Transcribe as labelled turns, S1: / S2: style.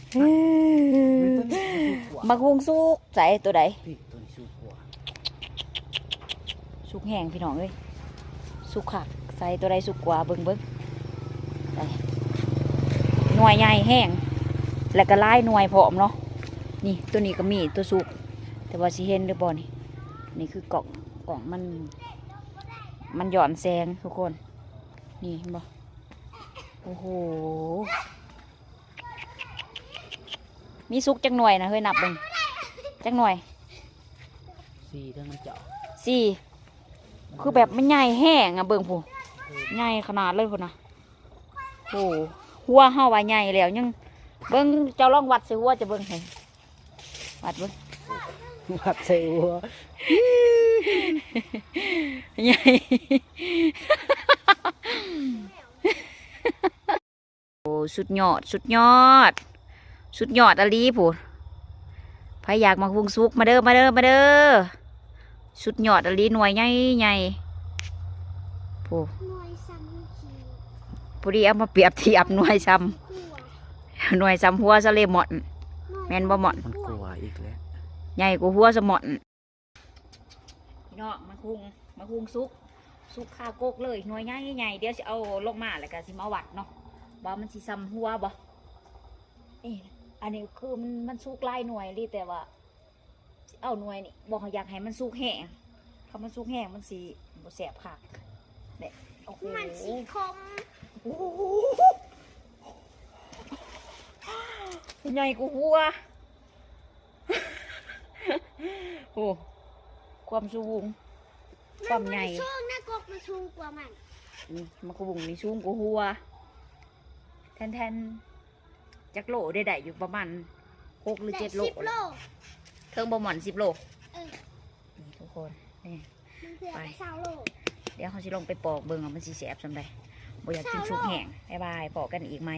S1: มักหุงสุกใส่ตัวใด
S2: พี่ตัวนี้สุกกว่า
S1: สุกแห้งพี่น้องเอ้ยสุกขักใส่ตัวใดสุกกว่าเบิ่งใส่หน่วยใหญ่แห้งแล้วก็ลายหน่วยผอมเนาะนี่ตัวนี้ก็มีตัวสุกแต่ว่าสิเห็นหรือบ่นี่คือกล่องมันหย่อนแซงทุกคนนี่เห็นบ่โอ้โหมีสุกจังหน่วยนะเฮ้ยนับเบิ่งจังหน่วย
S2: 4ทั้งมันเจาะ
S1: สี่คือแบบมันใหญ่แห้งอะเบิ่งผู้ใหญ่ขนาดเลยพุ่นนะโอ้หัวเฮาว่าใหญ่แล้วยังเบิ่งเจ้าลองวัดสิหัวจะเบิ่งให้วัดเบิ่ง
S2: วัดใส่หัว
S1: ใหญ่ โอ้สุดยอดสุดยอดสุดยอดอลีผู้ใครอยากมาหุงสุกมาเด้อมาเด้อมาเด้อสุดยอดอลีหน่วยใหญ่ใหญ่ผู้ผู้ดีเอามาเปรียบเทียบหน่วยซ้ำหน่วยซ้ำหัวสะเลหมอนแม่นบ่หมอน
S2: มันกลัวอีกแล้ว
S1: ใหญ่กว่าหัวสะหมอนพี่น้องมาคุงสุกข้าวโกกเลยหน่วยใหญ่ใหญ่เดี๋ยวสิเอาลงมาแล้วก็สิมาวัดเนาะว่ามันสิซ้ำหัวบ่อันนี้คือมันสุกลายหน่วยรีแต่ว่าเอาหน่วยนี่บอกอยากให้มันสุกแห้งถ้ามันสุกแห้งมันสิบ่แสบคักเนี่ยโอ้โหมันสีคมโอ้โหใหญ่กว่าหัวโอ้ความสูงความใหญ่สูงนะกบมันสูงกว่ามันมันกระบุงนี่สูงกว่าหัวแทนจักโลได้อยู่ประมาณ6 หรือ 7 โลเทิงบ่หมอน10 โลนี่ทุกคนนี่ไปเดี๋ยวเขาสิลงไปปอกเบิ่งว่ามันสิแสบสำใดบ่อยากกินสุกแห้งบ๊ายบายปอกกันอีกไหม